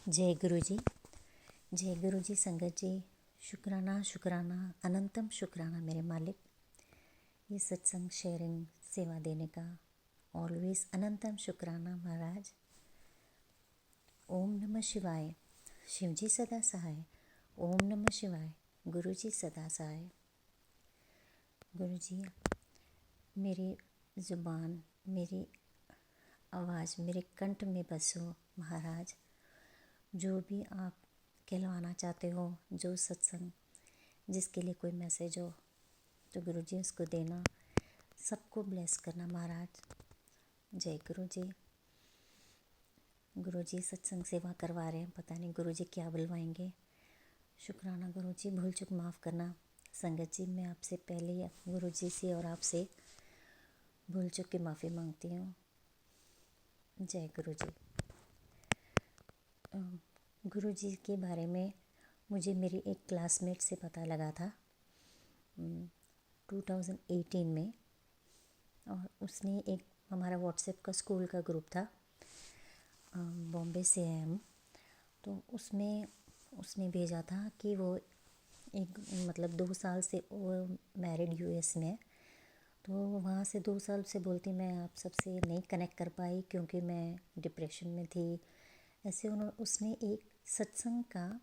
जय गुरु जी। जय गुरु जी। संगत जी, शुक्राना शुक्राना अनंतम शुक्राना मेरे मालिक, ये सत्संग शेयरिंग सेवा देने का ऑलवेज अनंतम शुक्राना महाराज। ओम नमः शिवाय। शिव जी सदा सहाय। ओम नमः शिवाय। गुरु जी सदा सहाय। गुरु जी, मेरी ज़ुबान, मेरी आवाज़ मेरे कंठ में बसो महाराज। जो भी आप कहलवाना चाहते हो, जो सत्संग जिसके लिए कोई मैसेज हो तो गुरु जी उसको देना, सबको ब्लेस करना महाराज। जय गुरु जी। गुरु जी सत्संग सेवा करवा रहे हैं, पता नहीं गुरु जी क्या बुलवाएंगे। शुक्राना गुरु जी, भूल चूक माफ़ करना। संगत जी, मैं आपसे पहले ही गुरु जी से और आपसे भूल चूक की माफ़ी मांगती हूँ। जय गुरु जी। गुरु जी के बारे में मुझे मेरी एक क्लासमेट से पता लगा था 2018 में, और उसने एक हमारा व्हाट्सएप का स्कूल का ग्रुप था, बॉम्बे से है हम, तो उसमें उसने भेजा था कि वो एक 2 साल से वो मैरिड यूएस में है। तो वहाँ से 2 साल से बोलती मैं आप सबसे नहीं कनेक्ट कर पाई क्योंकि मैं डिप्रेशन में थी। ऐसे उसने एक सत्संग का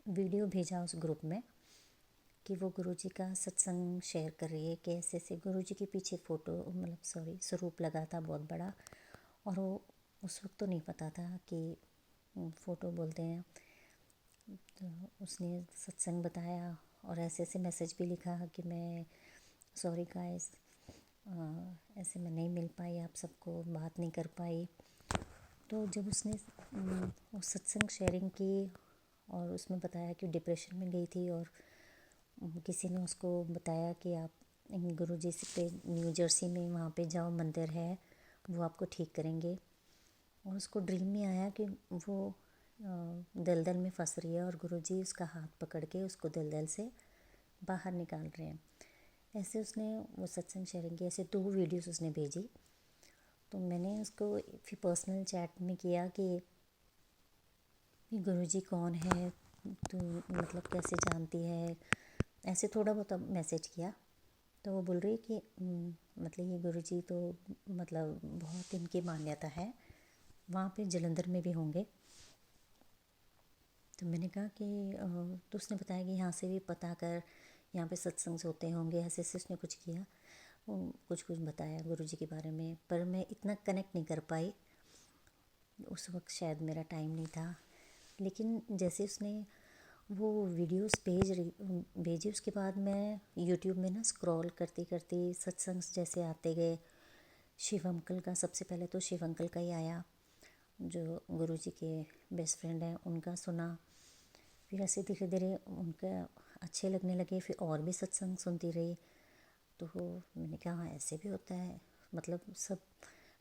वीडियो भेजा उस ग्रुप में कि वो गुरुजी का सत्संग शेयर कर रही है कि ऐसे ऐसे गुरुजी के पीछे फ़ोटो स्वरूप लगा था बहुत बड़ा, और वो उस वक्त तो नहीं पता था कि फ़ोटो बोलते हैं। तो उसने सत्संग बताया और ऐसे ऐसे मैसेज भी लिखा कि मैं सॉरी गाइस, ऐसे मैं नहीं मिल पाई, आप सबको बात नहीं कर पाई। तो जब उसने वो सत्संग शेयरिंग की और उसमें बताया कि डिप्रेशन में गई थी, और किसी ने उसको बताया कि आप गुरु जी से पे न्यू जर्सी में वहाँ पे जाओ, मंदिर है, वो आपको ठीक करेंगे। और उसको ड्रीम में आया कि वो दलदल में फंस रही है और गुरु जी उसका हाथ पकड़ के उसको दलदल से बाहर निकाल रहे हैं। ऐसे उसने वो सत्संग शेयरिंग की, ऐसे 2 वीडियोस उसने भेजी। तो मैंने उसको फिर पर्सनल चैट में किया कि गुरु जी कौन है, तू कैसे जानती है, ऐसे थोड़ा बहुत मैसेज किया। तो वो बोल रही कि ये गुरु जी तो बहुत इनकी मान्यता है, वहाँ पे जलंधर में भी होंगे। तो मैंने कहा कि तो उसने बताया कि यहाँ से भी पता कर, यहाँ पे सत्संग होते होंगे, ऐसे ऐसे उसने कुछ किया, कुछ बताया गुरु जी के बारे में। पर मैं इतना कनेक्ट नहीं कर पाई, उस वक्त शायद मेरा टाइम नहीं था। लेकिन जैसे उसने वो वीडियोस भेजी, उसके बाद मैं यूट्यूब में स्क्रॉल करती करती सत्संग जैसे आते गए। शिव अंकल का सबसे पहले तो शिव अंकल का ही आया, जो गुरु जी के बेस्ट फ्रेंड हैं, उनका सुना। फिर ऐसे धीरे धीरे उनका अच्छे लगने लगे, फिर और भी सत्संग सुनती रही। तो मैंने कहा हाँ ऐसे भी होता है, सब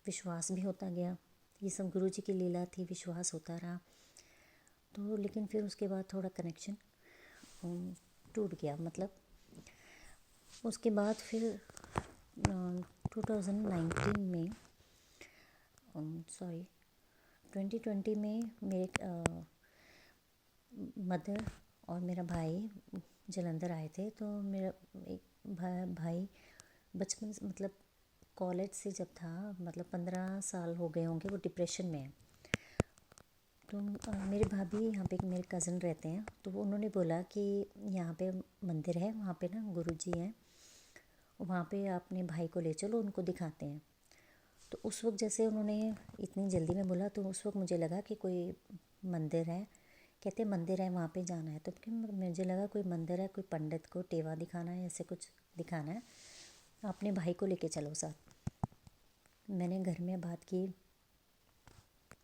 विश्वास भी होता गया। ये सब गुरु जी की लीला थी, विश्वास होता रहा। तो लेकिन फिर उसके बाद थोड़ा कनेक्शन टूट गया। उसके बाद फिर 2019 में 2020 में मेरे मदर और मेरा भाई जलंधर आए थे। तो मेरा एक भाई बचपन से कॉलेज से जब था 15 साल हो गए होंगे, वो डिप्रेशन में है। तो मेरे भाभी यहाँ पे मेरे कज़न रहते हैं, तो वो उन्होंने बोला कि यहाँ पे मंदिर है, वहाँ पे गुरु जी हैं, वहाँ पे अपने भाई को ले चलो, उनको दिखाते हैं। तो उस वक्त जैसे उन्होंने इतनी जल्दी में बोला, तो उस वक्त मुझे लगा कि कोई मंदिर है, कहते मंदिर है वहाँ पे जाना है। तो मुझे लगा कोई मंदिर है, कोई पंडित को टेवा दिखाना है, ऐसे कुछ दिखाना है, अपने भाई को लेके चलो साथ। मैंने घर में बात की,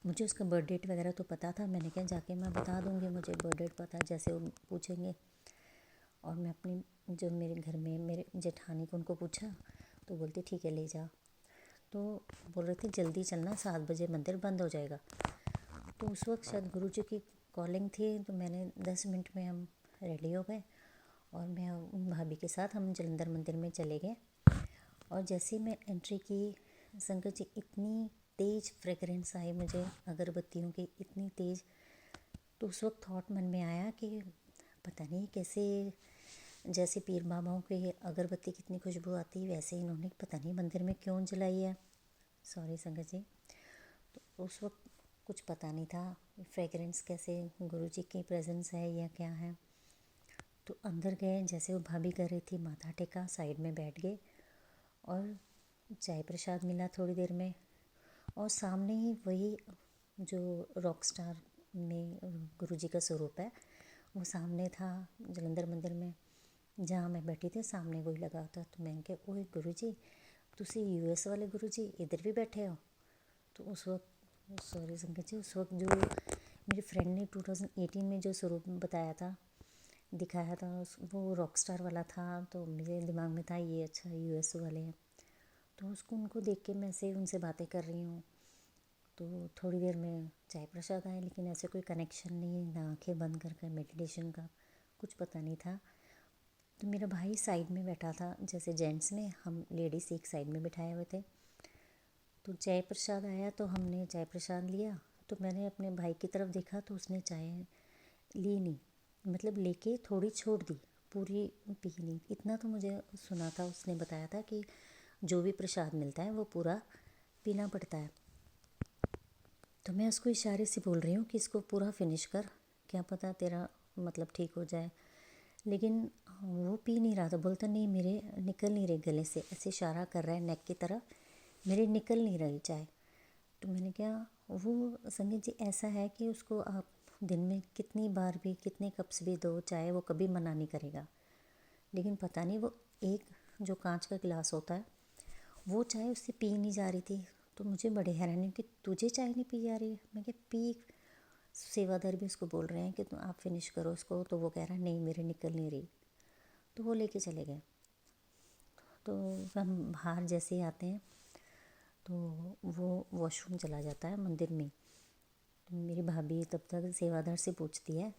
मुझे उसका बर्थ डेट वगैरह तो पता था। मैंने कहा जाके मैं बता दूँगी, मुझे बर्थ डेट पता है, जैसे वो पूछेंगे। और मैं अपनी जो मेरे घर में मेरे जेठानी को उनको पूछा, तो बोलती ठीक है ले जा। तो बोल रहे थे जल्दी चलना, 7 बजे मंदिर बंद हो जाएगा। तो उस वक्त शायद गुरु जी की कॉलिंग थी। तो मैंने 10 मिनट में हम रेडी हो गए और मैं उन भाभी के साथ हम जलंधर मंदिर में चले गए। और जैसे ही मैं एंट्री की, संगत जी, इतनी तेज़ फ्रेगरेंस आई मुझे अगरबत्तियों की, इतनी तेज़ तो उस वक्त थॉट मन में आया कि पता नहीं कैसे, जैसे पीर बाबाओं की अगरबत्ती कितनी खुशबू आती है वैसे इन्होंने पता नहीं मंदिर में क्यों जलाई है। सॉरी संगत जी। तो उस वक्त कुछ पता नहीं था फ्रेगरेंस कैसे गुरु जी की प्रेजेंस है या क्या है। तो अंदर गए, जैसे वो भाभी कर रही थी माथा टेका, साइड में बैठ गए और चाय प्रसाद मिला थोड़ी देर में। और सामने ही वही जो रॉक स्टार में गुरु जी का स्वरूप है वो सामने था जलंधर मंदिर में जहाँ मैं बैठी थी, सामने वही लगा था। तो मैंने कहा ओए गुरु जी, तुसी यूएस वाले गुरु जी इधर भी बैठे हो। तो उस वक्त, सॉरी संगत जी, उस वक्त जो मेरी फ्रेंड ने 2018 में जो स्वरूप बताया था, दिखाया था, वो रॉक स्टार वाला था। तो मेरे दिमाग में था ये अच्छा यूएस वाले हैं। तो उसको उनको देख के मैं से उनसे बातें कर रही हूँ। तो थोड़ी देर में चाय प्रसाद आए, लेकिन ऐसे कोई कनेक्शन नहीं, ना आँखें बंद कर कर मेडिटेशन का कुछ पता नहीं था। तो मेरा भाई साइड में बैठा था, जैसे जेंट्स में, हम लेडीज़ एक साइड में बिठाए हुए थे। तो चाय प्रसाद आया तो हमने चाय प्रसाद लिया। तो मैंने अपने भाई की तरफ देखा तो उसने चाय ली नहीं, मतलब लेके थोड़ी छोड़ दी, पूरी पी नहीं। इतना तो मुझे सुना था, उसने बताया था कि जो भी प्रसाद मिलता है वो पूरा पीना पड़ता है। तो मैं उसको इशारे से बोल रही हूँ कि इसको पूरा फिनिश कर, क्या पता तेरा मतलब ठीक हो जाए। लेकिन वो पी नहीं रहा था, बोलता नहीं मेरे निकल नहीं रही गले से, ऐसे इशारा कर रहा है नेक की तरफ, मेरे निकल नहीं रही चाय। तो मैंने कहा वो संगीत जी ऐसा है कि उसको आप दिन में कितनी बार भी कितने कप्स भी दो चाय, वो कभी मना नहीं करेगा। लेकिन पता नहीं वो एक जो कांच का गिलास होता है वो चाय उससे पी नहीं जा रही थी। तो मुझे बड़े हैरानी कि तुझे चाय नहीं पी जा रही है। मैं क्या पी, सेवादार भी उसको बोल रहे हैं कि तुम आप फिनिश करो इसको, तो वो कह रहा है नहीं मेरे निकल नहीं रही। तो वो लेके चले गए। तो हम बाहर जैसे ही आते हैं तो वो वॉशरूम चला जाता है मंदिर में। तो मेरी भाभी तब तक सेवादार से पूछती है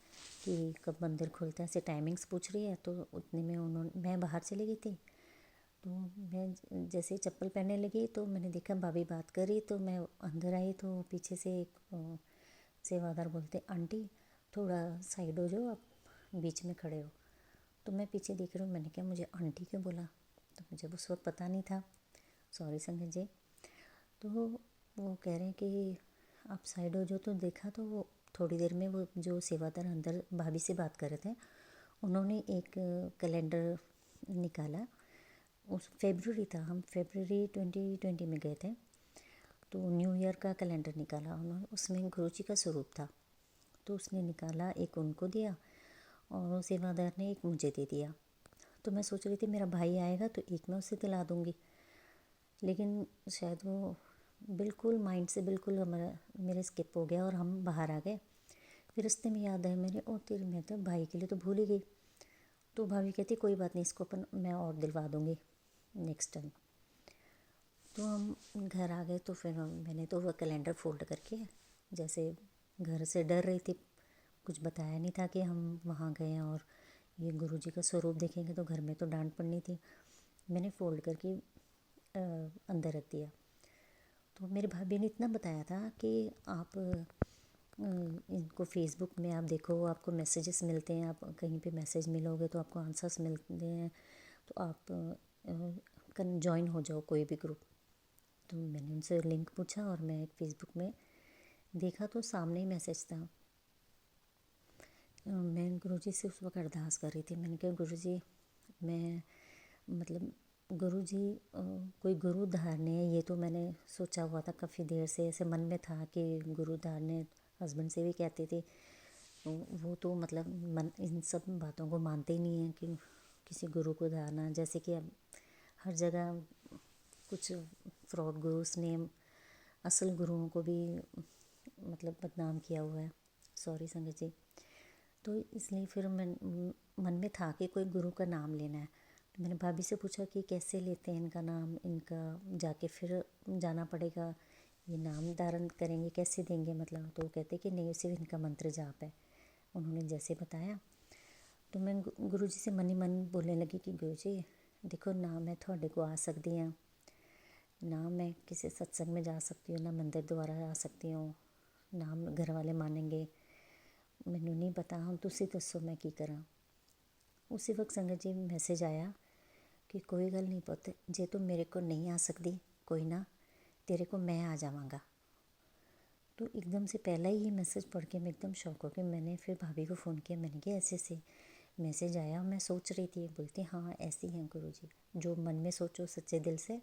कि कब मंदिर खुलता है, ऐसे टाइमिंग्स पूछ रही है। तो उतने में मैं बाहर चली गई थी। तो मैं जैसे चप्पल पहनने लगी तो मैंने देखा भाभी बात कर रही, तो मैं अंदर आई तो पीछे से एक सेवादार बोलते आंटी थोड़ा साइड हो जाओ, आप बीच में खड़े हो। तो मैं पीछे देख रही हूँ, मैंने कहा मुझे आंटी क्यों बोला, तो मुझे उस वक्त पता नहीं था। सॉरी संगत जी। तो वो कह रहे हैं कि आप साइड हो जाओ। तो देखा तो वो थोड़ी देर में वो जो सेवादार अंदर भाभी से बात कर रहे थे, उन्होंने एक कैलेंडर निकाला। उस फेबररी था, हम फेबररी 2020 में गए थे। तो न्यू ईयर का कैलेंडर निकाला उन्होंने, उसमें गुरु जी का स्वरूप था। तो उसने निकाला, एक उनको दिया और सेवादार ने एक मुझे दे दिया। तो मैं सोच रही थी मेरा भाई आएगा तो एक मैं उसे दिला दूँगी, लेकिन शायद वो बिल्कुल माइंड से बिल्कुल हमारा मेरे स्किप हो गया और हम बाहर आ गए। फिर रास्ते में याद आया मेरे, ओ तेरी, मैं तो भाई के लिए तो भूल ही गई। तो भाभी कहती कोई बात नहीं, इसको अपन मैं और दिलवा दूँगी नेक्स्ट टाइम। तो हम घर आ गए। तो फिर मैंने तो वह कैलेंडर फोल्ड करके, जैसे घर से डर रही थी, कुछ बताया नहीं था कि हम वहाँ गए हैं और ये गुरु जी का स्वरूप देखेंगे, तो घर में तो डांट पड़नी थी। मैंने फ़ोल्ड करके अंदर रख दिया। तो मेरे भाभी ने इतना बताया था कि आप इनको फेसबुक में आप देखो, आपको मैसेजेस मिलते हैं, आप कहीं पे मैसेज मिलोगे तो आपको आंसर्स मिलते हैं, तो आप ज्वाइन हो जाओ कोई भी ग्रुप। तो मैंने उनसे लिंक पूछा और मैं फेसबुक में देखा तो सामने ही मैसेज था। मैं गुरुजी से उस वक्त अरदास कर रही थी। मैंने कहा गुरुजी, मैं मतलब गुरुजी कोई गुरु धारने है, ये तो मैंने सोचा हुआ था काफ़ी देर से, ऐसे मन में था कि गुरु धारने, हस्बैंड से भी कहते थे। वो तो मतलब मन इन सब बातों को मानते ही नहीं हैं कि किसी गुरु को धारना, जैसे कि अब हर जगह कुछ फ्रॉड गुरुस ने असल गुरुओं को भी मतलब बदनाम किया हुआ है। सॉरी संगत जी। तो इसलिए फिर मन में था कि कोई गुरु का नाम लेना है। तो मैंने भाभी से पूछा कि कैसे लेते हैं इनका नाम, इनका जाके फिर जाना पड़ेगा, ये नाम धारण करेंगे कैसे देंगे मतलब। तो वो कहते कि नहीं, सिर्फ इनका मंत्र जाप है। उन्होंने जैसे बताया तो मैं गुरु जी से मन ही मन बोलने लगी कि गुरु जी देखो ना मैं थोड़े को आ सकती हाँ, ना मैं किसी सत्संग में जा सकती हूँ, ना मंदिर द्वारा आ सकती हूँ, ना घर वाले मानेंगे। मैनू नहीं पता, हम तुसी दसो मैं की करा। उसी वक्त संगत जी मैसेज आया कि कोई गल नहीं पुत, जे तू मेरे को नहीं आ सकती कोई ना, तेरे को मैं आ जावांगा। तो एकदम से पहला ही ये मैसेज पढ़ के मैं एकदम शॉक हो गई। मैंने फिर भाभी को फ़ोन किया, मैंने कहा ऐसे ऐसे मैसेज आया, मैं सोच रही थी। बोलती हाँ ऐसे ही हैं गुरुजी, जो मन में सोचो सच्चे दिल से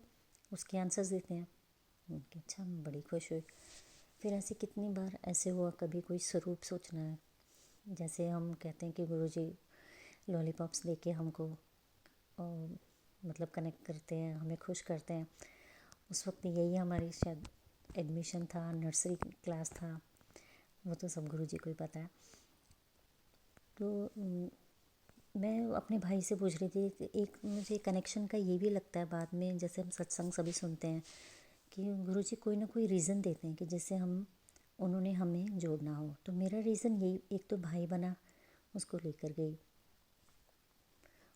उसके आंसर्स देते हैं। उनके अच्छा, मैं बड़ी खुश हुई। फिर ऐसे कितनी बार ऐसे हुआ, कभी कोई स्वरूप सोचना है, जैसे हम कहते हैं कि गुरुजी लॉलीपॉप्स दे के हमको मतलब कनेक्ट करते हैं, हमें खुश करते हैं। उस वक्त यही हमारी शायद एडमिशन था, नर्सरी क्लास था, वो तो सब गुरुजी को ही पता है। तो मैं अपने भाई से पूछ रही थी कि एक मुझे कनेक्शन का ये भी लगता है बाद में, जैसे हम सत्संग सभी सुनते हैं कि गुरुजी कोई ना कोई रीज़न देते हैं कि जिससे उन्होंने हमें जोड़ना हो। तो मेरा रीज़न यही, एक तो भाई बना, उसको लेकर गई,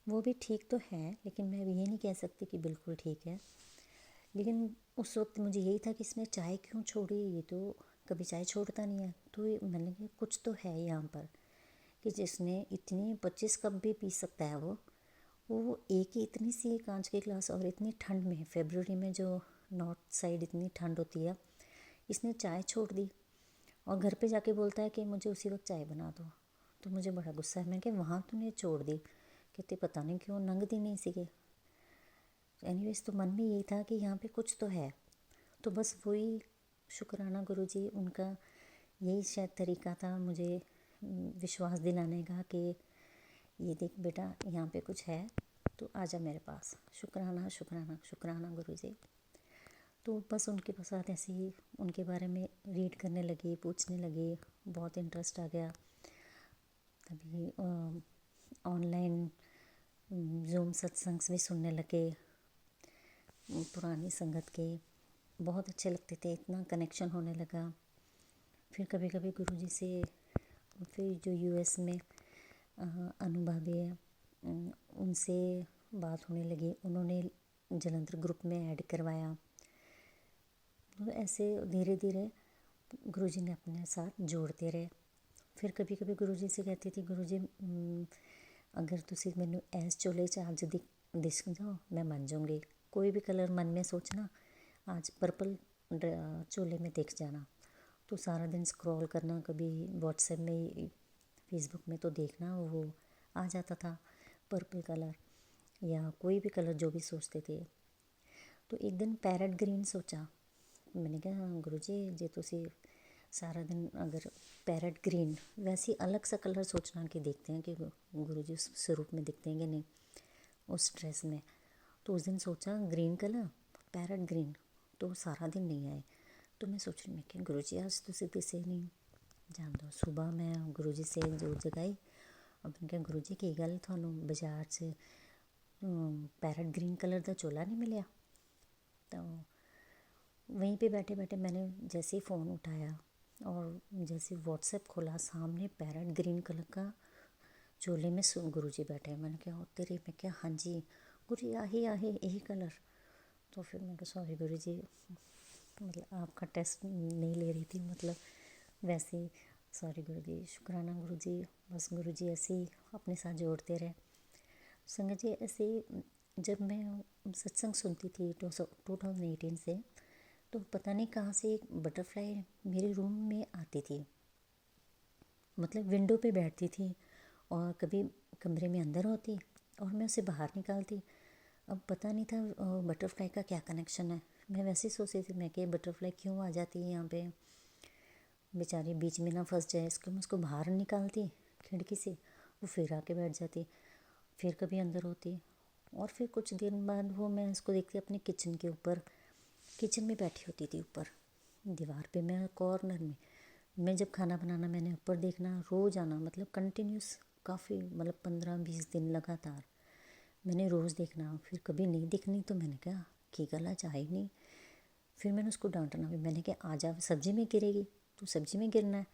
वो भी ठीक तो है, लेकिन मैं ये नहीं कह सकती कि बिल्कुल ठीक है। लेकिन उस वक्त मुझे यही था कि इसने चाय क्यों छोड़ी, ये तो कभी चाय छोड़ता नहीं है। तो मैंने कहा कुछ तो है यहाँ पर कि जिसने इतनी 25 कप भी पी सकता है वो एक ही इतनी सी कांच की ग्लास, और इतनी ठंड में, फरवरी में जो नॉर्थ साइड इतनी ठंड होती है, इसने चाय छोड़ दी और घर पे जाके बोलता है कि मुझे उसी वक्त चाय बना दो। तो मुझे बड़ा गुस्सा है, मैं कि वहाँ तूने छोड़ दी, कहते पता नहीं क्यों लंघती नहीं सीगे। एनीवेज, तो मन में यही था कि यहाँ पे कुछ तो है। तो बस वही शुक्राना गुरुजी, उनका यही शायद तरीका था मुझे विश्वास दिलाने का कि ये देख बेटा यहाँ पे कुछ है, तो आजा मेरे पास। शुक्राना शुक्राना शुक्राना गुरुजी। तो बस उनके साथ ऐसे ही उनके बारे में रीड करने लगी, पूछने लगी, बहुत इंटरेस्ट आ गया। तभी ऑनलाइन जूम सत्संग भी सुनने लगे, पुरानी संगत के बहुत अच्छे लगते थे, इतना कनेक्शन होने लगा। फिर कभी कभी गुरुजी से, फिर जो यूएस में अनुभवी है उनसे बात होने लगी, उन्होंने जलंधर ग्रुप में ऐड करवाया। तो ऐसे धीरे धीरे गुरुजी ने अपने साथ जोड़ते रहे। फिर कभी कभी गुरुजी से कहती थी, गुरुजी अगर तुसी मैनू ऐस चोले च अज दिस जाओ मैं मन जाऊँगी, कोई भी कलर मन में सोचना, आज पर्पल चोले में दिख जाना। तो सारा दिन स्क्रॉल करना, कभी व्हाट्सएप में, फेसबुक में, तो देखना वो आ जाता था पर्पल कलर या कोई भी कलर जो भी सोचते थे। तो एक दिन पैरेट ग्रीन सोचा। मैंने कहा हाँ गुरुजी, जे तुसी सारा दिन अगर पैरेट ग्रीन, वैसे अलग सा कलर सोचना कि देखते हैं कि गुरुजी उस स्वरूप में दिखते हैं कि नहीं उस ड्रेस में। तो उस दिन सोचा ग्रीन कलर, पैरेट ग्रीन, तो सारा दिन नहीं आए। तो मैं सोच रही, मैं कि गुरुजी आज तुसी दिसे नहीं, जान दो। सुबह मैं गुरुजी से जोत जगाई और मैंने कहा गुरुजी की गल, थानू बाजार से पैरेट ग्रीन कलर का चोला नहीं मिलिया? तो वहीं पे बैठे बैठे मैंने जैसे ही फ़ोन उठाया और जैसे व्हाट्सएप खोला, सामने पैरेट ग्रीन कलर का चोले में गुरुजी बैठे। मैंने कहा तेरे, मैं क्या हाँ जी गुरुजी आही यही कलर। तो फिर मैं कहा सॉरी गुरुजी, मतलब आपका टेस्ट नहीं ले रही थी, मतलब वैसे ही, सॉरी गुरुजी। शुक्राना गुरुजी। बस गुरुजी ऐसे ही अपने साथ जोड़ते रहे। संगत जी ऐसे ही जब मैं सत्संग सुनती थी 2018 से, तो पता नहीं कहाँ से एक बटरफ्लाई मेरे रूम में आती थी, मतलब विंडो पे बैठती थी और कभी कमरे में अंदर होती और मैं उसे बाहर निकालती। अब पता नहीं था बटरफ्लाई का क्या कनेक्शन है। मैं वैसे ही सोचती थी, मैं कि बटरफ्लाई क्यों आ जाती है यहाँ पे, बेचारी बीच में ना फंस जाए, इसको मैं उसको बाहर निकालती खिड़की से, वो फिर आके बैठ जाती, फिर कभी अंदर होती। और फिर कुछ दिन बाद वो मैं उसको देखती अपने किचन के ऊपर, किचन में बैठी होती थी ऊपर दीवार पे, मैं कॉर्नर में। मैं जब खाना बनाना, मैंने ऊपर देखना, रोज़ आना, मतलब कंटिन्यूस काफ़ी, मतलब 15-20 दिन लगातार मैंने रोज़ देखना। फिर कभी नहीं दिखनी तो मैंने कहा की गला चाहे नहीं। फिर मैंने उसको डांटना भी, मैंने कहा आ जा, सब्ज़ी में गिरेगी, तो सब्ज़ी में गिरना है,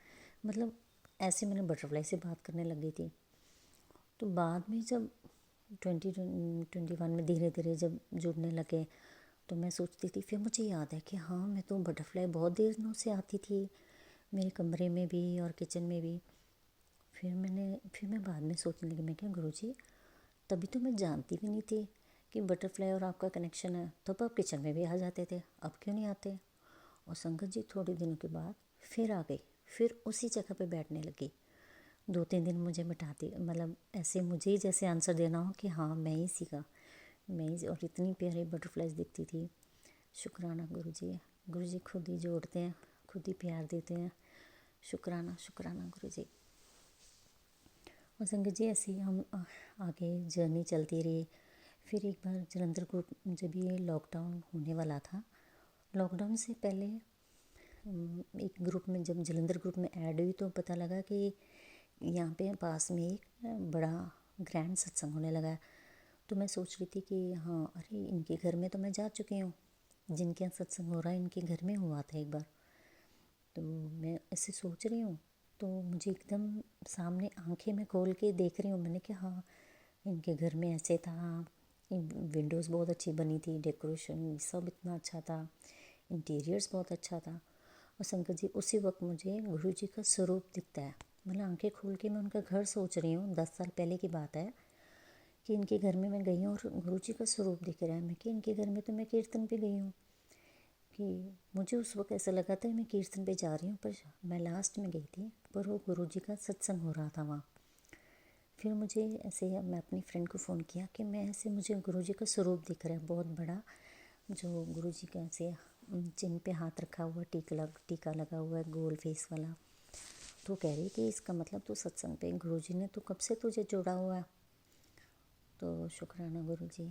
मतलब ऐसे मैंने बटरफ्लाई से बात करने लग गई थी। तो बाद में जब 2021 में धीरे धीरे जब जुड़ने लगे, तो मैं सोचती थी, फिर मुझे याद है कि हाँ मैं तो बटरफ्लाई बहुत दिनों से आती थी मेरे कमरे में भी और किचन में भी। फिर मैं बाद में सोचने लगी, मैं क्या गुरुजी, तभी तो मैं जानती भी नहीं थी कि बटरफ्लाई और आपका कनेक्शन है, तब आप किचन में भी आ जाते थे, अब क्यों नहीं आते। और संगत जी थोड़े दिनों के बाद फिर आ गई, फिर उसी जगह पे बैठने लगी। 2-3 दिन मुझे मिटाती, मतलब ऐसे मुझे ही जैसे आंसर देना हो कि हाँ मैं ही सीखा, मैं ही। और इतनी प्यारी बटरफ्लाइज दिखती थी। शुक्राना गुरुजी, गुरुजी खुद ही जोड़ते हैं, खुद ही प्यार देते हैं। शुक्राना शुक्राना गुरुजी। और संगत जी ऐसे ही हम आगे जर्नी चलती रही। फिर एक बार जलंधर ग्रुप, जब ये लॉकडाउन होने वाला था, लॉकडाउन से पहले एक ग्रुप में, जब जलंधर ग्रुप में ऐड हुई तो पता लगा कि यहाँ पे पास में एक बड़ा ग्रैंड सत्संग होने लगा है। तो मैं सोच रही थी कि हाँ अरे इनके घर में तो मैं जा चुकी हूँ, जिनके यहाँ सत्संग हो रहा है इनके घर में हुआ था एक बार। तो मैं ऐसे सोच रही हूँ, तो मुझे एकदम सामने आंखें में खोल के देख रही हूँ, मैंने कहा हाँ इनके घर में ऐसे था, विंडोज़ बहुत अच्छी बनी थी, डेकोरेशन सब इतना अच्छा था, इंटीरियर्स बहुत अच्छा था। और शंकर जी उसी वक्त मुझे गुरु जी का स्वरूप दिखता है। मतलब आंखें खोल के मैं उनका घर सोच रही हूँ, 10 साल पहले की बात है कि इनके घर में मैं गई हूँ और गुरु जी का स्वरूप दिख रहा है। मैं कि इनके घर में तो मैं कीर्तन पे गई हूँ, कि मुझे उस वक्त ऐसा लगा था मैं कीर्तन पे जा रही हूँ, पर मैं लास्ट में गई थी, पर वो गुरु जी का सत्संग हो रहा था वहाँ। फिर मुझे ऐसे, मैं अपनी फ्रेंड को फ़ोन किया कि मैं ऐसे, मुझे गुरु जी का स्वरूप दिख रहा है बहुत बड़ा, जो गुरु जी का ऐसे चिन्ह पे हाथ रखा हुआ, टीका लगा हुआ है गोल फेस वाला। तो कह रही कि इसका मतलब तो सत्संग पे गुरु जी ने तो कब से तुझे जोड़ा हुआ है। तो शुक्राना गुरु जी।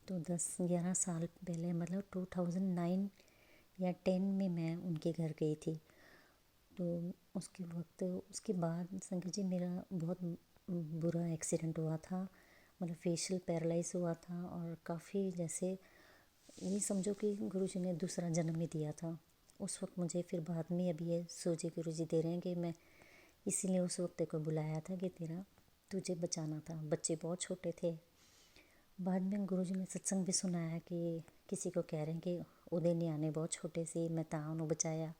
तो 10-11 साल पहले, मतलब 2009 या 10 में मैं उनके घर गई थी। तो उसके बाद संगत जी मेरा बहुत बुरा एक्सीडेंट हुआ था, मतलब फेशियल पैरालाइज हुआ था, और काफ़ी जैसे ये समझो कि गुरु जी ने दूसरा जन्म ही दिया था उस वक्त मुझे। फिर बाद में अभी ये सोचे गुरु जी दे रहे हैं कि मैं इसीलिए उस वक्त को बुलाया था कि तुझे बचाना था, बच्चे बहुत छोटे थे। बाद में गुरु जी ने सत्संग भी सुनाया कि किसी को कह रहे हैं कि उदय न्याणे बहुत छोटे से, मैं तां उन्होंने बचाया।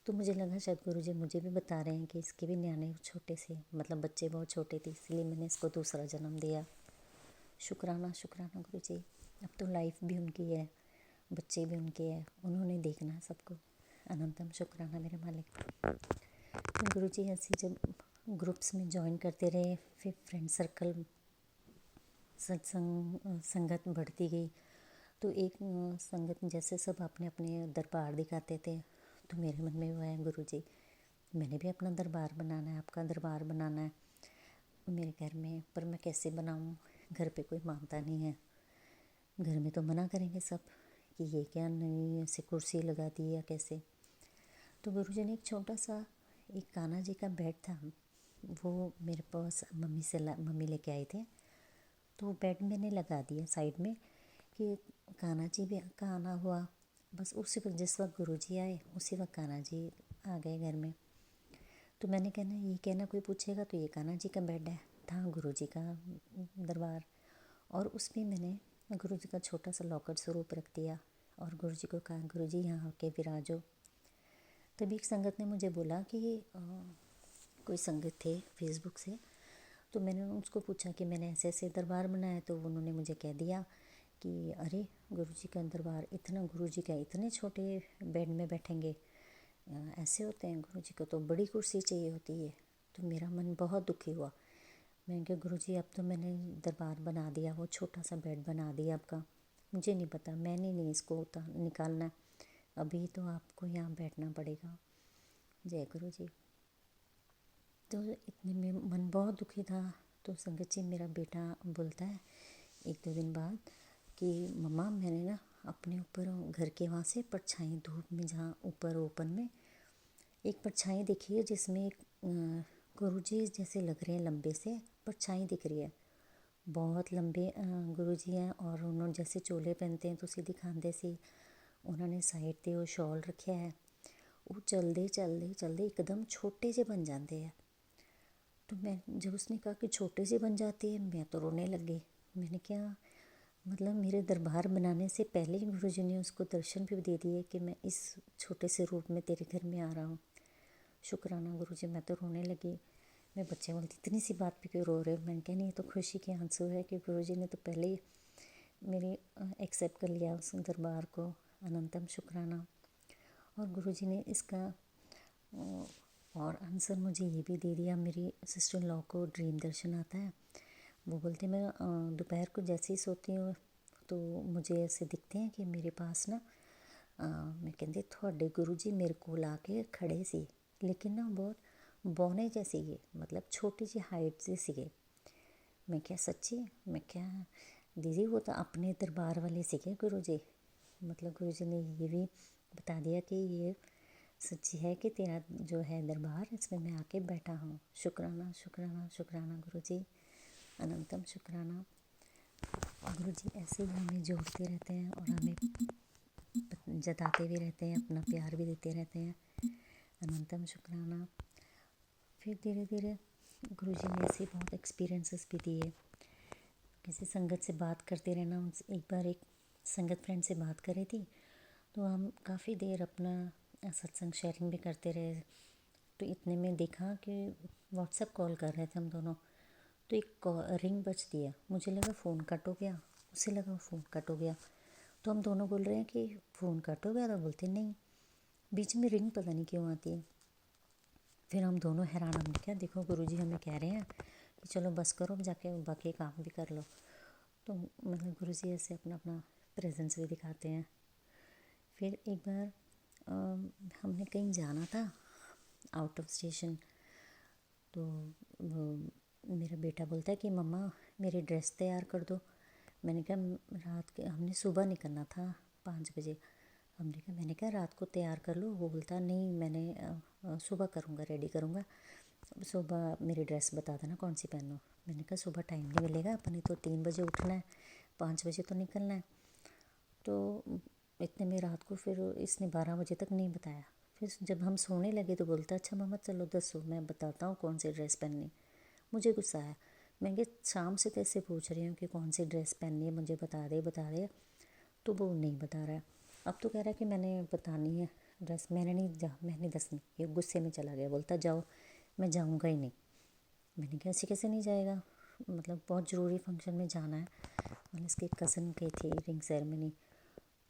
तो मुझे लगा शायद गुरु जी मुझे भी बता रहे हैं कि इसके भी न्याणे छोटे से, मतलब बच्चे बहुत छोटे थे, इसलिए मैंने इसको दूसरा जन्म दिया। शुक्राना शुक्राना गुरु जी। अब तो लाइफ भी उनकी है, बच्चे भी उनके हैं, उन्होंने देखना है सबको। अनंतम शुक्राना मेरे मालिक। गुरु जी ऐसे जब ग्रुप्स में ज्वाइन करते रहे, फिर फ्रेंड सर्कल, सत्संग संगत बढ़ती गई। तो एक संगत जैसे सब अपने अपने दरबार दिखाते थे, तो मेरे मन में हुआ है गुरु जी मैंने भी अपना दरबार बनाना है, आपका दरबार बनाना है मेरे घर में, पर मैं कैसे बनाऊँ, घर पे कोई मानता नहीं है, घर में तो मना करेंगे सब कि ये क्या नई ऐसे कुर्सी लगा दी या कैसे। तो गुरु जी ने एक छोटा सा एक कान्हा जी का बेड था, वो मेरे पास मम्मी लेके आए थे। तो बेड मैंने लगा दिया साइड में कि कान्हा जी भी का आना हुआ। बस उसी वक्त जिस वक्त गुरु जी आए उसी वक्त कान्हा जी आ गए घर में। तो मैंने कहना कोई पूछेगा तो ये कान्हा जी का बेड है, था गुरु जी का दरबार। और उसमें मैंने गुरु जी का छोटा सा लॉकेट स्वरूप रख दिया और गुरु जी को कहा गुरु जी यहाँ आके विराजो। तभी एक संगत ने मुझे बोला कि कोई संगत थे फेसबुक से, तो मैंने उसको पूछा कि मैंने ऐसे ऐसे दरबार बनाया, तो उन्होंने मुझे कह दिया कि अरे गुरु जी का दरबार इतना, गुरु जी का इतने छोटे बेड में बैठेंगे, ऐसे होते हैं, गुरु जी को तो बड़ी कुर्सी चाहिए होती है। तो मेरा मन बहुत दुखी हुआ। मैंने कहा गुरु जी अब तो मैंने दरबार बना दिया, वो छोटा सा बेड बना दिया आपका, मुझे नहीं पता, मैंने नहीं इसको निकालना, अभी तो आपको यहाँ बैठना पड़ेगा। जय गुरु जी। तो इतने में मन बहुत दुखी था। तो संगत जी मेरा बेटा बोलता है 1-2 दिन बाद कि मम्मा मैंने ना अपने ऊपर घर के वहाँ से परछाई, धूप में जहाँ ऊपर ओपन में एक परछाई दिखी है, जिसमें एक गुरु जी जैसे लग रहे हैं, लंबे से परछाई दिख रही है, बहुत लंबे गुरु जी हैं। और उन्होंने जैसे चोले पहनते हैं तो सीधी खांदे से उन्होंने साइड ते वो शॉल रखा है, वो चलते चलते चलते एकदम छोटे से बन जाते हैं। तो मैं जब उसने कहा कि छोटे से बन जाती है, मैं तो रोने लग गई। मैंने क्या मतलब, मेरे दरबार बनाने से पहले ही गुरु जी ने उसको दर्शन भी दे दिए कि मैं इस छोटे से रूप में तेरे घर में आ रहा हूँ। शुक्राना गुरु जी। मैं तो रोने लगी। मैं बच्चे बोलती इतनी सी बात पे क्यों रो रहे हो। मैंने कहा नहीं, ये तो खुशी के आंसू है कि गुरुजी ने तो पहले ही मेरी एक्सेप्ट कर लिया उस दरबार को। अनंतम शुक्राना। और गुरुजी ने इसका और आंसर मुझे ये भी दे दिया। मेरी सिस्टर इन लॉ को ड्रीम दर्शन आता है। वो बोलते मैं दोपहर को जैसे ही सोती हूँ तो मुझे ऐसे दिखते हैं कि मेरे पास ना मैं कहती थोड़े गुरु जी मेरे को आके खड़े सी, लेकिन ना बहुत बौने जैसे ये, मतलब छोटी सी हाइट से सीगे। मैं क्या सच्ची? मैं क्या दीदी वो तो अपने दरबार वाले सीगे गुरु जी। मतलब गुरु जी ने ये भी बता दिया कि ये सच्ची है कि तेरा जो है दरबार, इसमें मैं आके बैठा हूँ। शुक्राना शुक्राना शुक्राना गुरु जी, अनंतम शुक्राना। गुरु जी ऐसे ही हमें जोड़ते रहते हैं और हमें जताते भी रहते हैं, अपना प्यार भी देते रहते हैं। अनंतम शुक्राना। फिर धीरे धीरे गुरु जी ने ऐसे बहुत एक्सपीरियंसेस भी दिए। किसी संगत से बात करते रहना। एक बार एक संगत फ्रेंड से बात कर रही थी तो हम काफ़ी देर अपना सत्संग शेयरिंग भी करते रहे। तो इतने में देखा कि व्हाट्सएप कॉल कर रहे थे हम दोनों, तो एक रिंग बजती है। मुझे लगा फ़ोन कट हो गया, उसे लगा फ़ोन कट हो गया। तो हम दोनों बोल रहे हैं कि फ़ोन कट हो गया, तो बोलते नहीं, बीच में रिंग पता नहीं क्यों आती है। फिर हम दोनों हैरान, हमने क्या देखो गुरुजी हमें कह रहे हैं कि चलो बस करो, जाके बाकी काम भी कर लो। तो मतलब गुरुजी ऐसे अपना अपना प्रेजेंस भी दिखाते हैं। फिर एक बार हमने कहीं जाना था आउट ऑफ स्टेशन। तो मेरा बेटा बोलता है कि मम्मा मेरी ड्रेस तैयार कर दो। मैंने कहा रात के, हमने सुबह निकलना था 5 बजे। मैंने कहा रात को तैयार कर लो। वो बोलता नहीं, मैंने सुबह करूँगा, रेडी करूँगा, सुबह मेरी ड्रेस बता देना कौन सी पहनो। मैंने कहा सुबह टाइम नहीं मिलेगा, अपने तो 3 बजे उठना है, 5 बजे तो निकलना है। तो इतने में रात को फिर इसने 12 बजे तक नहीं बताया। फिर जब हम सोने लगे तो बोलता अच्छा मम्मा चलो दसो, मैं बताता हूँ कौन सी ड्रेस पहननी। मुझे गुस्सा आया। मैं कि शाम से कैसे पूछ रही हूँ कि कौन सी ड्रेस पहननी है, मुझे बता दे। तो वो नहीं बता रहा है। अब तो कह रहा है कि मैंने बतानी है ड्रेस, मैंने दसनी। ये गुस्से में चला गया, बोलता जाओ, मैं जाऊँगा ही नहीं। मैंने कहा ऐसे कैसे नहीं जाएगा, मतलब बहुत ज़रूरी फंक्शन में जाना है। मतलब इसके कज़न की थी रिंग सेरेमनी।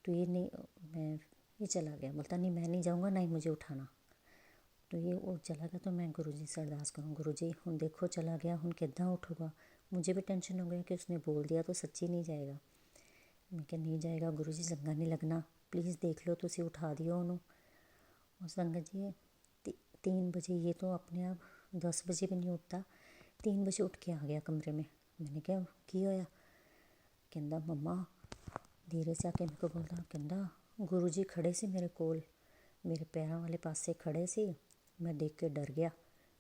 तो ये नहीं, ये चला गया, बोलता नहीं मैं नहीं जाऊँगा, ना ही मुझे उठाना। तो ये वो चला गया। तो मैं गुरुजी से अरदास करूँ, गुरुजी हुण देखो चला गया, हुण किद्दां उठूगा। मुझे भी टेंशन हो गया कि उसने बोल दिया तो सच्ची नहीं जाएगा। मैं क्या नहीं जाएगा गुरुजी, चंगा नहीं लगना, प्लीज़ देख लो तुसी उठा दियो उन्होंने। और संगत जी 3 बजे, ये तो अपने आप 10 बजे भी नहीं उठता, 3 बजे उठ के आ गया कमरे में। मैंने क्या की होया? कहंदा मम्मा, धीरे से आके मेरे को बोलता, कहंदा गुरु जी खड़े सी मेरे कोल, मेरे पैरों वाले पासे खड़े सी। मैं देख के डर गया,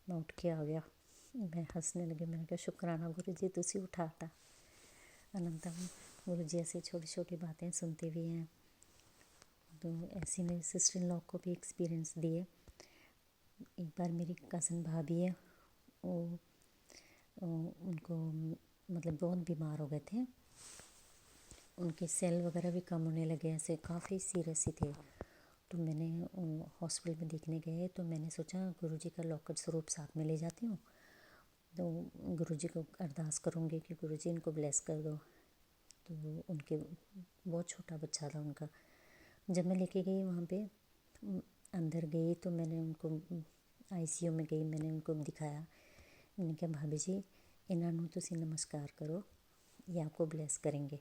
मैं उठ के आ गया। मैं हंसने लगी। मैंने कहा शुक्राना गुरु जी तुसी उठाता। अनंतम। गुरु जी ऐसी छोटी छोटी बातें सुनते भी हैं। तो ऐसी मेरी सिस्टर इन लॉ को भी एक्सपीरियंस दिए। एक बार मेरी कज़न भाभी है, वो उनको मतलब बहुत बीमार हो गए थे, उनके सेल वगैरह भी कम होने लगे, ऐसे काफ़ी सीरियस ही थे। तो मैंने हॉस्पिटल में देखने गए तो मैंने सोचा गुरुजी का लॉकेट स्वरूप साथ में ले जाती हूँ, तो गुरुजी को अरदास करूँगी कि गुरुजी इनको ब्लेस कर दो। तो उनके बहुत छोटा बच्चा था उनका। जब मैं लेके गई वहाँ पे अंदर गई तो मैंने उनको आईसीयू में गई, मैंने उनको दिखाया। मैंने कहा भाभी जी इन्हों तुसी नमस्कार करो, ये आपको ब्लेस करेंगे।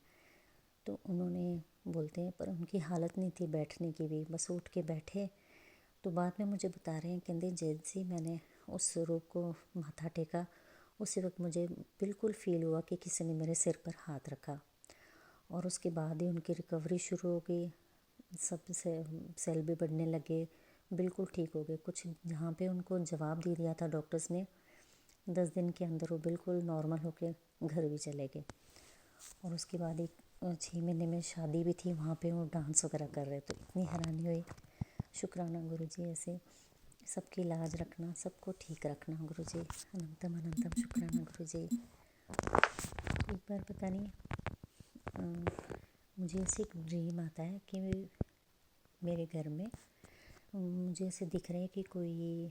तो उन्होंने बोलते हैं, पर उनकी हालत नहीं थी बैठने की भी, बस उठ के बैठे। तो बाद में मुझे बता रहे हैं, कहते जैसे ही मैंने उस स्वरूप को माथा टेका, उसी वक्त मुझे बिल्कुल फ़ील हुआ कि किसी ने मेरे सिर पर हाथ रखा। और उसके बाद ही उनकी रिकवरी शुरू हो गई, सब से सेल भी बढ़ने लगे, बिल्कुल ठीक हो गए। कुछ जहाँ पे उनको जवाब दे दिया था डॉक्टर्स ने, 10 दिन के अंदर वो बिल्कुल नॉर्मल होके घर भी चले गए। और उसके बाद एक 6 महीने में शादी भी थी, वहाँ पे वो डांस वगैरह कर रहे, तो इतनी हैरानी हुई। शुक्राना गुरुजी, ऐसे सबकी लाज रखना, सबको ठीक रखना गुरुजी। अनंतम अनंतम शुक्राना गुरुजी। एक बार पता नहीं मुझे ऐसे एक ड्रीम आता है कि मेरे घर में मुझे ऐसे दिख रहा है कि कोई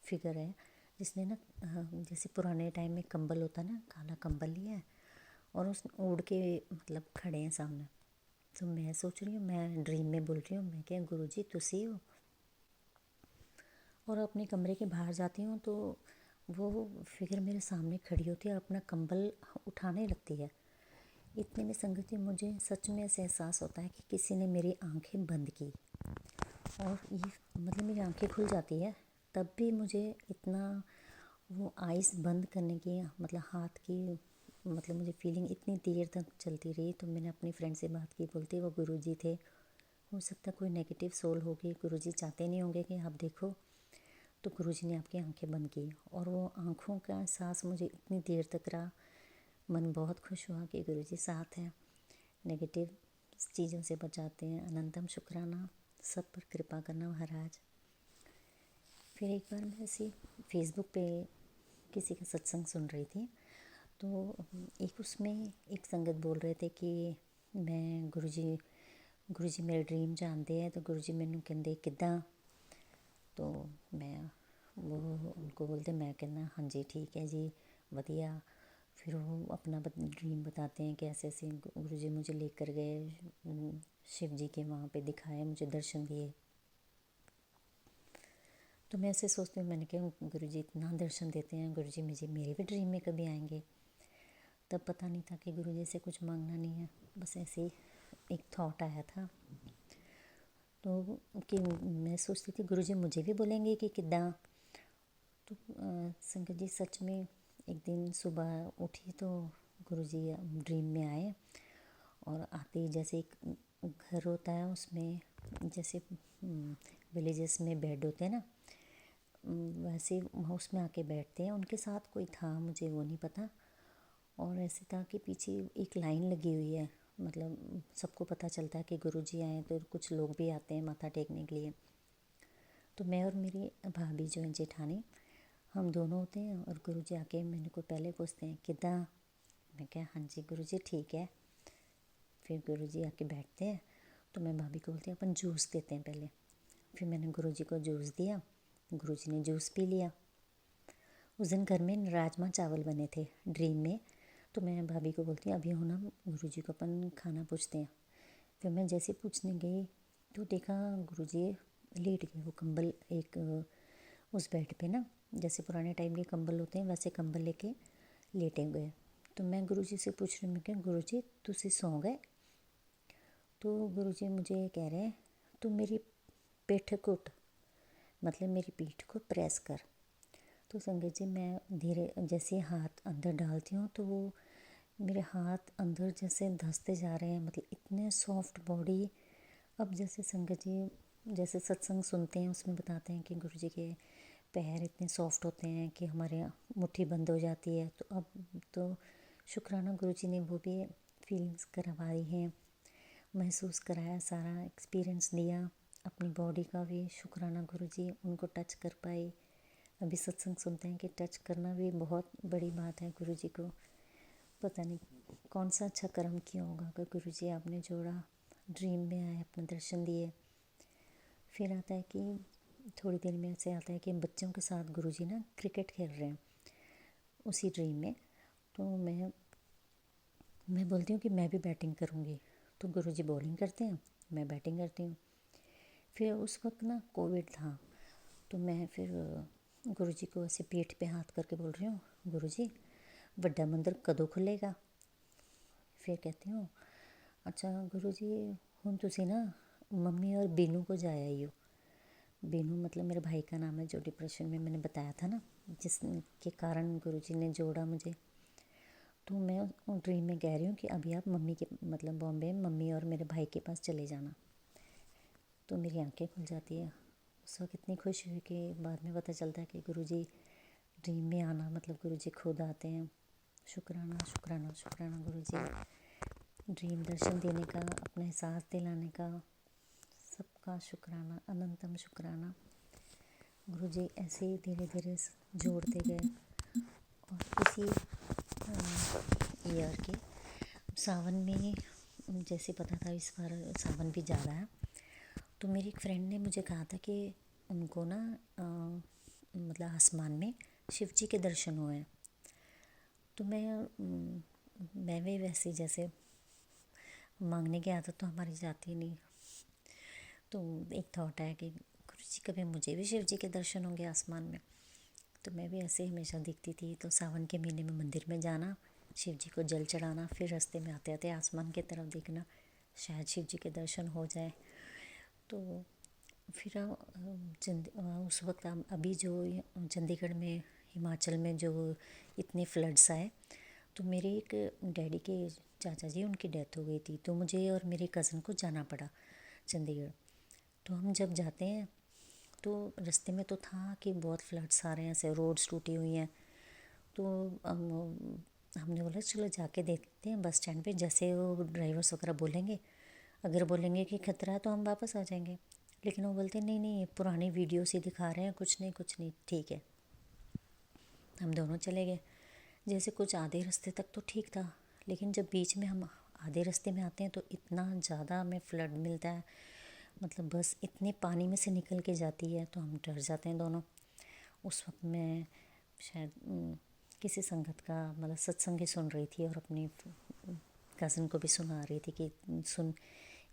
फिगर है जिसने ना जैसे पुराने टाइम में कंबल होता है ना, काला कंबल लिया है और उस ओढ़ के मतलब खड़े हैं सामने। तो मैं सोच रही हूँ, मैं ड्रीम में बोल रही हूँ, मैं क्या गुरुजी तुसी हो। और अपने कमरे के बाहर जाती हूँ तो वो फिगर मेरे सामने खड़ी होती है और अपना कंबल उठाने लगती है। इतने में संगत जी मुझे सच में ऐसे एहसास होता है कि किसी ने मेरी आंखें बंद की, और ये मतलब मेरी आंखें खुल जाती है तब भी मुझे इतना वो आइज़ बंद करने की मतलब हाथ की मतलब मुझे फीलिंग इतनी देर तक चलती रही। तो मैंने अपनी फ्रेंड से बात की, बोलती वो गुरुजी थे, हो सकता कोई नेगेटिव सोल होगी, गुरुजी चाहते नहीं होंगे कि आप देखो, तो गुरुजी ने आपकी आंखें बंद की। और वो आंखों का एहसास मुझे इतनी देर तक रहा, मन बहुत खुश हुआ कि गुरुजी साथ हैं, नेगेटिव चीज़ों से बचाते हैं। अनंतम शुक्राना, सब पर कृपा करना महाराज। फिर एक बार मैं ऐसी फेसबुक पे किसी का सत्संग सुन रही थी, तो एक उसमें एक संगत बोल रहे थे कि मैं गुरुजी मेरे ड्रीम जानते हैं, तो गुरुजी मैनू कहते किद्दां। तो मैं वो उनको बोलते, मैं कहना हाँ जी ठीक है जी वधिया। फिर वो अपना ड्रीम बताते हैं कि ऐसे ऐसे गुरुजी मुझे लेकर गए शिव जी के वहाँ पे दिखाए, मुझे दर्शन दिए। तो मैं ऐसे सोचती हूँ, मैंने कहा गुरुजी इतना दर्शन देते हैं, गुरुजी मुझे मेरे भी ड्रीम में कभी आएंगे। तब पता नहीं था कि गुरुजी से कुछ मांगना नहीं है, बस ऐसे ही एक थॉट आया था। तो कि मैं सोचती थी गुरुजी मुझे भी बोलेंगे कि किद्दां। तो संगत जी सच में एक दिन सुबह उठी तो गुरुजी ड्रीम में आए, और आते ही जैसे एक घर होता है उसमें जैसे विलेजेस में बेड होते हैं ना, वैसे उसमें आके बैठते हैं। उनके साथ कोई था, मुझे वो नहीं पता। और ऐसे था कि पीछे एक लाइन लगी हुई है, मतलब सबको पता चलता है कि गुरुजी आए तो कुछ लोग भी आते हैं माथा टेकने के लिए। तो मैं और मेरी भाभी जो है जेठानी, हम दोनों होते हैं, और गुरुजी आके मैंने को पहले पूछते हैं किद्दां। मैं क्या हाँ जी गुरुजी ठीक है। फिर गुरुजी आके बैठते हैं, तो मैं भाभी को बोलती हूँ अपन जूस देते हैं पहले। फिर मैंने गुरुजी को जूस दिया, गुरुजी ने जूस पी लिया। उस दिन घर में राजमा चावल बने थे ड्रीम में। तो मैं भाभी को बोलती हूँ अभी हो ना गुरुजी को अपन खाना पूछते हैं। फिर मैं जैसे पूछने गई तो देखा गुरुजी लेट गए, वो कंबल एक उस बेड पे ना, जैसे पुराने टाइम के कंबल होते हैं वैसे कंबल लेके लेटे गए। तो मैं गुरुजी से पूछ रही हूँ, मैं क्या गुरुजी तुसी सौ गए। तो गुरुजी मुझे कह रहे हैं तू मेरी पिठ कुट, मतलब मेरी पीठ को प्रेस कर। तो संगत जी मैं धीरे जैसे हाथ अंदर डालती हूँ तो वो मेरे हाथ अंदर जैसे धंसते जा रहे हैं, मतलब इतने सॉफ्ट बॉडी। अब जैसे संगत जी जैसे सत्संग सुनते हैं उसमें बताते हैं कि गुरुजी के पैर इतने सॉफ्ट होते हैं कि हमारे मुट्ठी बंद हो जाती है। तो अब तो शुक्राना गुरुजी ने वो भी फीलिंग्स करवाई हैं, महसूस कराया, सारा एक्सपीरियंस दिया अपनी बॉडी का भी। शुक्राना गुरुजी उनको टच कर पाए। अभी सत्संग सुनते हैं कि टच करना भी बहुत बड़ी बात है गुरुजी को। पता नहीं कौन सा अच्छा कर्म किया होगा कि गुरुजी आपने जोड़ा, ड्रीम में आए, अपने दर्शन दिए। फिर आता है कि थोड़ी देर में ऐसे आता है कि बच्चों के साथ गुरुजी ना क्रिकेट खेल रहे हैं उसी ड्रीम में। तो मैं बोलती हूँ कि मैं भी बैटिंग करूँगी। तो गुरुजी बॉलिंग करते हैं, मैं बैटिंग करती हूँ। फिर उस वक्त ना कोविड था, तो मैं फिर गुरुजी को ऐसे पीठ पे हाथ करके बोल रही हूँ गुरुजी वड्डा मंदिर कदों खुलेगा। फिर कहती हूँ अच्छा गुरुजी हुण तुसी ना मम्मी और बीनू को जाया ही हो। बीनू मतलब मेरे भाई का नाम है, जो डिप्रेशन में मैंने बताया था ना, जिसके कारण गुरुजी ने जोड़ा मुझे। तो मैं ड्रीम में कह रही हूँ कि अभी आप मम्मी के मतलब बॉम्बे मम्मी और मेरे भाई के पास चले जाना। तो मेरी आंखें खुल जाती है। उस वक्त इतनी खुशी हुई कि बाद में पता चलता है कि गुरुजी ड्रीम में आना मतलब गुरुजी खुद आते हैं। शुक्राना शुक्राना शुक्राना गुरुजी, ड्रीम दर्शन देने का, अपना एहसास दिलाने का, सबका शुक्राना, अनंतम शुक्राना। गुरुजी ऐसे ही धीरे धीरे जोड़ते गए। और इसी ईयर के सावन में जैसे पता था इस बार सावन भी जा रहा है, तो मेरी एक फ्रेंड ने मुझे कहा था कि उनको ना मतलब आसमान में शिव जी के दर्शन हुए हैं। तो मैं भी वैसे जैसे मांगने की आदत तो हमारी जाती नहीं। तो एक थॉट है कि गुरु जी कभी मुझे भी शिव जी के दर्शन होंगे आसमान में। तो मैं भी ऐसे ही हमेशा दिखती थी। तो सावन के महीने में मंदिर में जाना, शिव जी को जल चढ़ाना, फिर रास्ते में आते आते आसमान की तरफ देखना, शायद शिव जी के दर्शन हो जाए। तो फिर उस वक्त अभी जो चंडीगढ़ में, हिमाचल में जो इतने फ्लड्स आए, तो मेरे एक डैडी के चाचा जी, उनकी डेथ हो गई थी। तो मुझे और मेरी कज़न को जाना पड़ा चंडीगढ़। तो हम जब जाते हैं तो रास्ते में तो था कि बहुत फ्लड्स आ रहे हैं, ऐसे रोड्स टूटी हुई हैं। तो हमने बोला चलो जाके देखते हैं बस स्टैंड पे, जैसे वो ड्राइवर्स वगैरह बोलेंगे, अगर बोलेंगे कि खतरा है तो हम वापस आ जाएंगे। लेकिन वो बोलते नहीं नहीं, ये पुरानी वीडियो से दिखा रहे हैं, कुछ नहीं कुछ नहीं, ठीक है। हम दोनों चले गए। जैसे कुछ आधे रास्ते तक तो ठीक था, लेकिन जब बीच में हम आधे रास्ते में आते हैं तो इतना ज़्यादा हमें फ्लड मिलता है, मतलब बस इतने पानी में से निकल के जाती है, तो हम डर जाते हैं दोनों। उस वक्त मैं शायद किसी संगत का मतलब सत्संग ही सुन रही थी और अपनी कज़न को भी सुना रही थी कि सुन,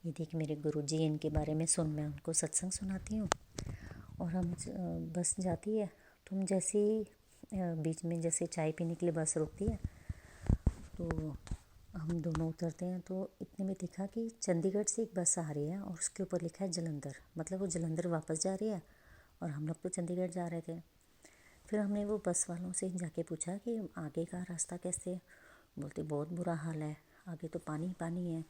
ये देख मेरे गुरुजी, इनके बारे में सुन। मैं उनको सत्संग सुनाती हूँ और हम बस जाती है। तो हम जैसे ही बीच में जैसे चाय पीने के लिए बस रुकती है, तो हम दोनों उतरते हैं। तो इतने में देखा कि चंडीगढ़ से एक बस आ रही है और उसके ऊपर लिखा है जलंधर, मतलब वो जलंधर वापस जा रही है और हम लोग तो चंडीगढ़ जा रहे थे। फिर हमने वो बस वालों से जाके पूछा कि आगे का रास्ता कैसे है। बोलते बहुत बुरा हाल है, आगे तो पानी ही पानी है,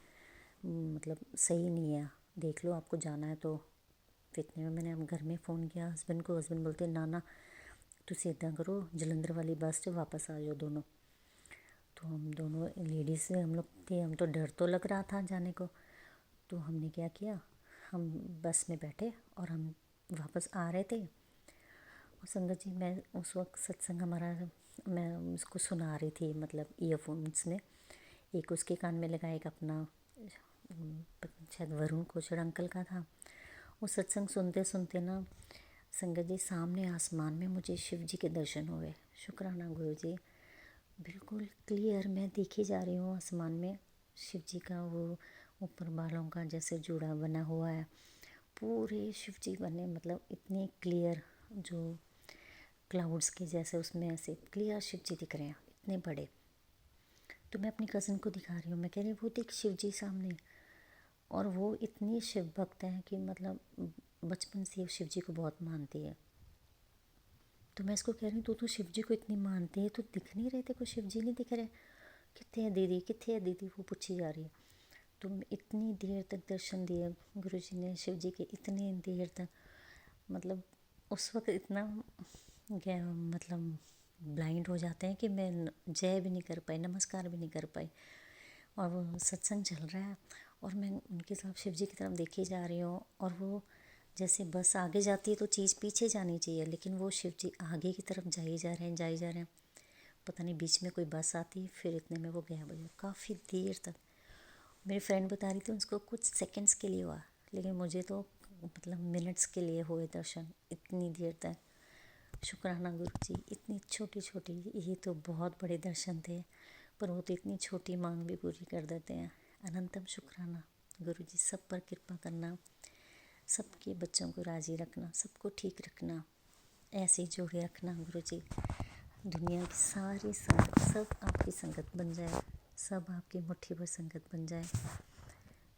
मतलब सही नहीं है, देख लो आपको जाना है तो। फिर इतने में मैंने हम घर में फ़ोन किया हस्बैंड को। हस्बैंड बोलते ना ना, तुसी इदा करो, जलंधर वाली बस से वापस आ जाओ दोनों। तो हम दोनों लेडीज़ से हम लोग थे, हम तो डर तो लग रहा था जाने को। तो हमने क्या किया, हम बस में बैठे और हम वापस आ रहे थे। और संगत जी, मैं उस वक्त सत्संग हमारा, मैं उसको सुना रही थी, मतलब ईयरफोन्स में, एक उसके कान में लगा, एक अपना शायद वरुण कोचड़ अंकल का था। वो सत्संग सुनते सुनते ना संगत जी, सामने आसमान में मुझे शिव जी के दर्शन हुए। शुक्राना गुरु जी, बिल्कुल क्लियर मैं देखी जा रही हूँ आसमान में शिव जी का, वो ऊपर बालों का जैसे जूड़ा बना हुआ है, पूरे शिव जी बने, मतलब इतने क्लियर, जो क्लाउड्स के जैसे उसमें ऐसे क्लियर शिव जी दिख रहे हैं, इतने बड़े। तो मैं अपनी कज़न को दिखा रही हूँ, मैं कह रही हूँ वो देख शिव जी सामने। और वो इतनी शिव भक्त है कि मतलब बचपन से शिव जी को बहुत मानती है। तो मैं इसको कह रही हूँ तू तो शिव जी को इतनी मानती है, तो दिख नहीं रहे थे, कोई शिव जी नहीं दिख रहे, कितने है दीदी, कितने है दीदी, वो पूछी जा रही है। तो इतनी देर तक दर्शन दिए गुरु जी ने शिव जी के, इतनी देर तक, मतलब उस वक्त इतना मतलब ब्लाइंड हो जाते हैं कि मैं जय भी नहीं कर पाई, नमस्कार भी नहीं कर पाई। और वो सत्संग चल रहा है और मैं उनके साथ शिव जी की तरफ देखी जा रही हूँ। और वो जैसे बस आगे जाती है तो चीज़ पीछे जानी चाहिए, लेकिन वो शिव जी आगे की तरफ जाए जा रहे हैं, जाए जा रहे हैं। पता नहीं बीच में कोई बस आती, फिर इतने में वो गायब हो गया। काफ़ी देर तक मेरी फ्रेंड बता रही थी उसको कुछ सेकंड्स के लिए हुआ, लेकिन मुझे तो मतलब मिनट्स के लिए हुए दर्शन, इतनी देर तक। शुक्राना गुरु जी, इतनी छोटी छोटी, ये तो बहुत बड़े दर्शन थे, पर वो तो इतनी छोटी मांग भी पूरी कर देते हैं। अनंतम शुक्राना गुरु जी, सब पर कृपा करना, सबके बच्चों को राज़ी रखना, सबको ठीक रखना, ऐसे ही जोड़े रखना गुरु जी। दुनिया की सारी संगत सब आपकी संगत बन जाए, सब आपकी मुट्ठी भर संगत बन जाए,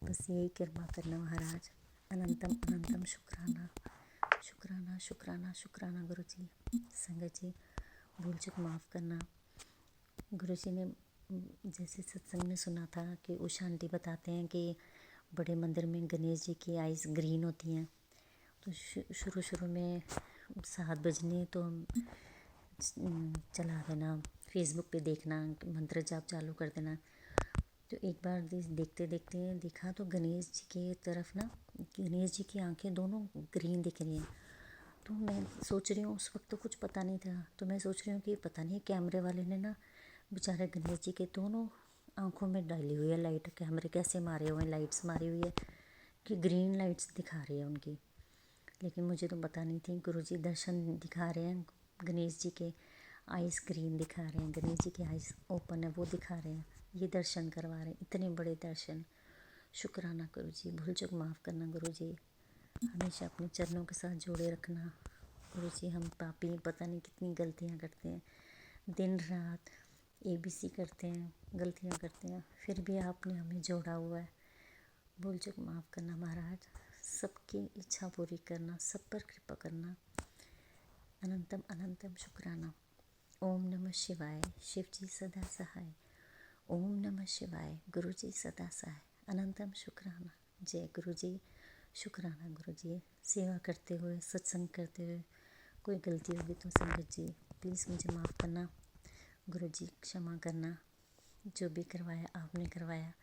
बस यही कृपा करना महाराज। अनंतम अनंतम शुक्राना, शुक्राना शुक्राना शुक्राना गुरु जी। संगत जी, भूल चूक माफ़ करना। गुरु जी ने जैसे सत्संग में सुना था कि उषा आंटी बताते हैं कि बड़े मंदिर में गणेश जी की आइज़ ग्रीन होती हैं। तो शुरू शुरू में 7 बजने तो चला देना, फेसबुक पे देखना, मंत्र जाप चालू कर देना। तो एक बार देखते देखते देखा तो गणेश जी की तरफ ना, गणेश जी की आंखें दोनों ग्रीन दिख रही हैं। तो मैं सोच रही हूँ, उस वक्त तो कुछ पता नहीं था, तो मैं सोच रही हूँ कि पता नहीं कैमरे वाले ने ना बेचारे गणेश जी के दोनों आंखों में डाली हुई है लाइट, कैमरे कैसे मारे हुए हैं, लाइट्स मारी हुई है कि ग्रीन लाइट्स दिखा रही है उनकी। लेकिन मुझे तो पता नहीं थी, गुरुजी दर्शन दिखा रहे हैं गणेश जी के। आइस ग्रीन दिखा रहे हैं, गणेश जी की आइस ओपन है वो दिखा रहे हैं, ये दर्शन करवा रहे हैं, इतने बड़े दर्शन। शुक्राना गुरु जी, भूल चूक माफ़ करना गुरु जी, हमेशा अपने चरणों के साथ जोड़े रखना गुरु जी। हम पापी पता नहीं कितनी गलतियाँ करते हैं, दिन रात ABC करते हैं, गलतियाँ करते हैं, फिर भी आपने हमें जोड़ा हुआ है। भूल चूक माफ़ करना महाराज, सबकी इच्छा पूरी करना, सब पर कृपा करना। अनंतम अनंतम शुक्राना। ओम नमः शिवाय, शिव जी सदा सहाय। ओम नमः शिवाय, गुरु जी सदा सहाय। अनंतम शुक्राना। जय गुरु जी, शुक्राना गुरु जी। सेवा करते हुए, सत्संग करते हुए कोई गलती होगी तो संगत जी प्लीज़ मुझे माफ़ करना। गुरु जी क्षमा करना, जो भी करवाया आपने करवाया।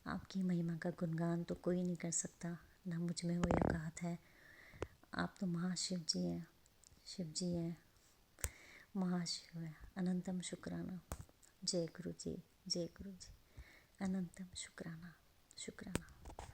आपकी महिमा का गुणगान तो कोई नहीं कर सकता, ना मुझ में वो औकात है। आप तो महाशिव जी हैं, शिव जी हैं, महाशिव है। अनंतम शुक्राना। जय गुरु जी, जय गुरु जी। अनंतम शुक्राना, शुक्राना।